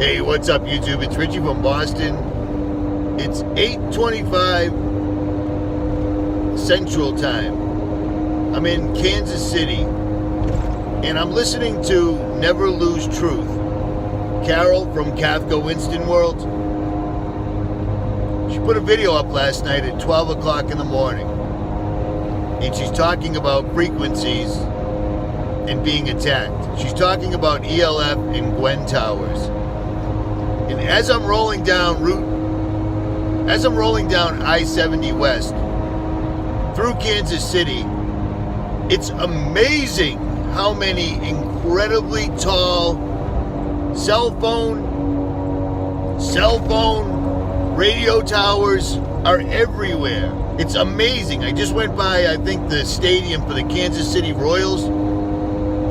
Hey, what's up, YouTube? It's Richie from Boston. It's 8:25 Central Time. I'm in Kansas City, and I'm listening to Never Lose Truth. Carol from 𝗃 Winston World. She put a video up last night at 12 o'clock in the morning, and she's talking about frequencies and being attacked. She's talking about ELF and GWEN towers. And as I'm rolling down I-70 West through Kansas City, it's amazing how many incredibly tall cell phone radio towers are everywhere. It's amazing. I just went by, I think, the stadium for the Kansas City Royals.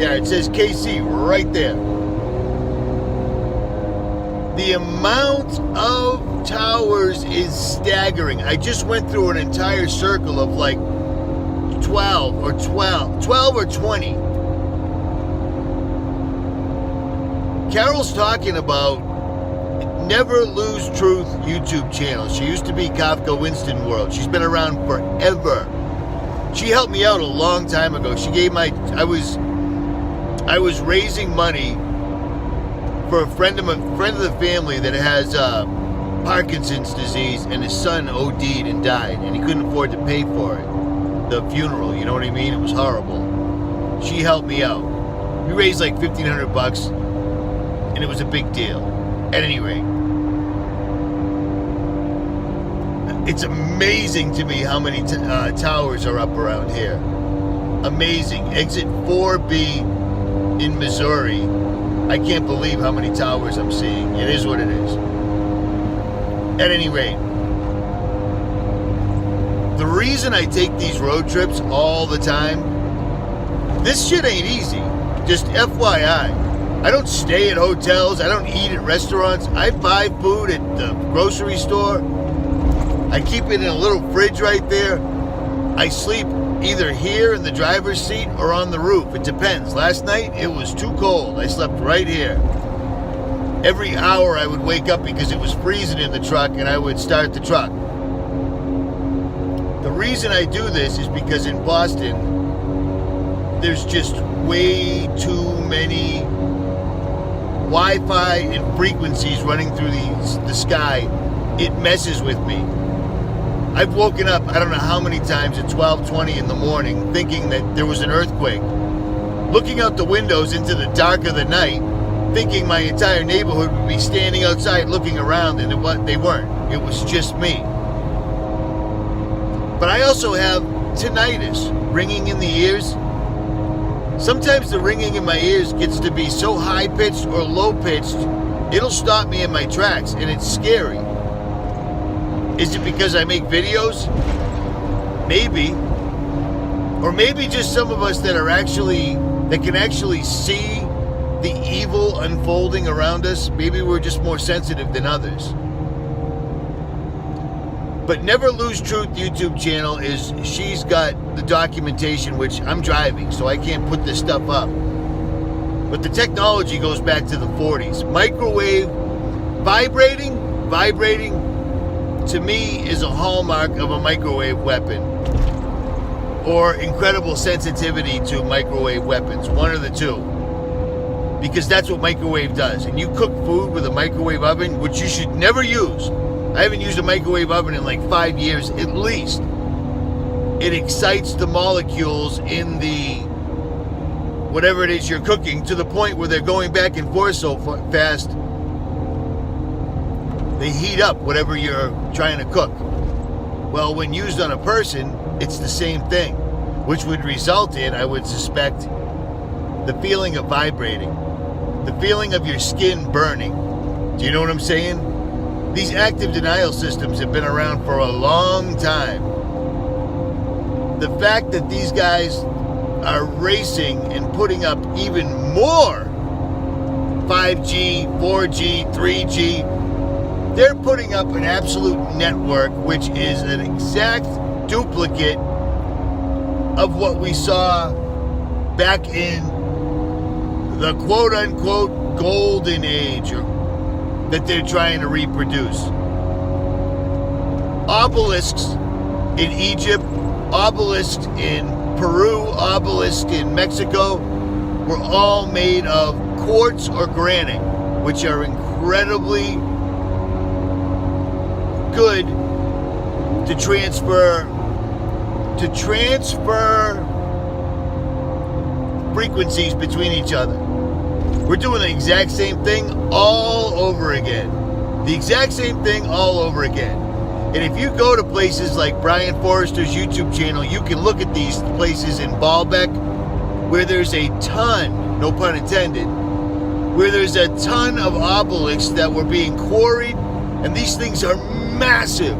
Yeah, it says KC right there. The amount of towers is staggering. I just went through an entire circle of like 12 or 20. Carol's talking about Never Lose Truth YouTube channel. She used to be 𝗃 Winston World. She's been around forever. She helped me out a long time ago. She gave I was raising money for a friend of the family that has Parkinson's disease, and his son OD'd and died, and he couldn't afford to pay for it. The funeral, you know what I mean? It was horrible. She helped me out. We raised like $1,500, and it was a big deal. At any rate, it's amazing to me how many towers are up around here. Amazing. Exit 4B in Missouri. I can't believe how many towers I'm seeing. It is what it is. At any rate, the reason I take these road trips all the time, this shit ain't easy. Just FYI. I don't stay at hotels. I don't eat at restaurants. I buy food at the grocery store. I keep it in a little fridge right there. I sleep either here in the driver's seat or on the roof. It depends. Last night, it was too cold. I slept right here. Every hour I would wake up because it was freezing in the truck, and I would start the truck. The reason I do this is because in Boston, there's just way too many Wi-Fi and frequencies running through the sky. It messes with me. I've woken up, I don't know how many times, at 12:20 in the morning, thinking that there was an earthquake. Looking out the windows into the dark of the night, thinking my entire neighborhood would be standing outside looking around, and they weren't. It was just me. But I also have tinnitus, ringing in the ears. Sometimes the ringing in my ears gets to be so high-pitched or low-pitched, it'll stop me in my tracks, and it's scary. Is it because I make videos? Maybe. Or maybe just some of us that can actually see the evil unfolding around us. Maybe we're just more sensitive than others. But Never Lose Truth YouTube channel she's got the documentation, which I'm driving, so I can't put this stuff up. But the technology goes back to the 40s. Microwave, vibrating, to me, is a hallmark of a microwave weapon, or incredible sensitivity to microwave weapons, one of the two, because that's what microwave does. And you cook food with a microwave oven, which you should never use. I haven't used a microwave oven in like 5 years at least. It excites the molecules in the whatever it is you're cooking to the point where they're going back and forth so fast they heat up whatever you're trying to cook. Well, when used on a person, it's the same thing, which would result in, I would suspect, the feeling of vibrating, the feeling of your skin burning. Do you know what I'm saying? These active denial systems have been around for a long time. The fact that these guys are racing and putting up even more 5G, 4G, 3G, they're putting up an absolute network which is an exact duplicate of what we saw back in the quote-unquote golden age, or that they're trying to reproduce. Obelisks in Egypt, obelisks in Peru, obelisks in Mexico were all made of quartz or granite, which are incredibly good to transfer frequencies between each other. We're doing the exact same thing all over again. The exact same thing all over again. And if you go to places like Brian Forrester's YouTube channel, you can look at these places in Baalbek where there's a ton, no pun intended, where there's a ton of obelisks that were being quarried, and these things are massive,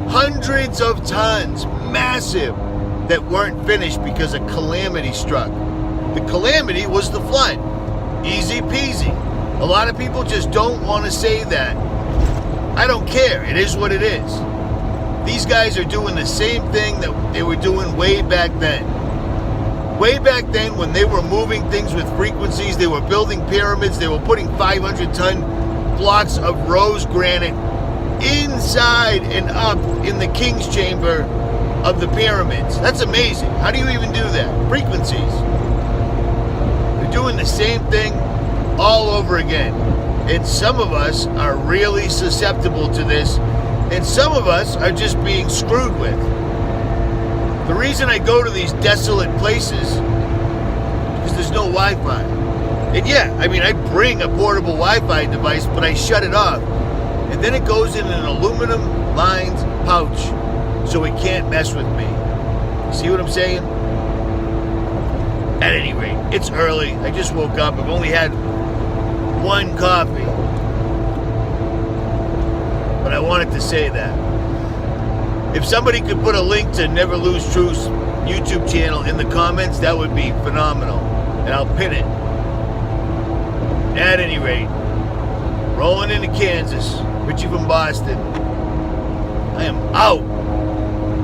hundreds of tons, massive, that weren't finished because a calamity struck. The calamity was the flood. Easy peasy. A lot of people just don't want to say that. I don't care. It is what it is. These guys are doing the same thing that they were doing way back then. Way back then, when they were moving things with frequencies, they were building pyramids, they were putting 500-ton blocks of rose granite inside and up in the king's chamber of the pyramids. That's amazing. How do you even do that? Frequencies. They're doing the same thing all over again. And some of us are really susceptible to this, and some of us are just being screwed with. The reason I go to these desolate places is because there's no Wi-Fi. And yeah, I mean, I bring a portable Wi-Fi device, but I shut it off. And then it goes in an aluminum lined pouch, so it can't mess with me. You see what I'm saying? At any rate, it's early. I just woke up. I've only had one coffee. But I wanted to say that. If somebody could put a link to Never Lose Truth's YouTube channel in the comments, that would be phenomenal. And I'll pin it. At any rate, rolling into Kansas, Richie from Boston. I am out.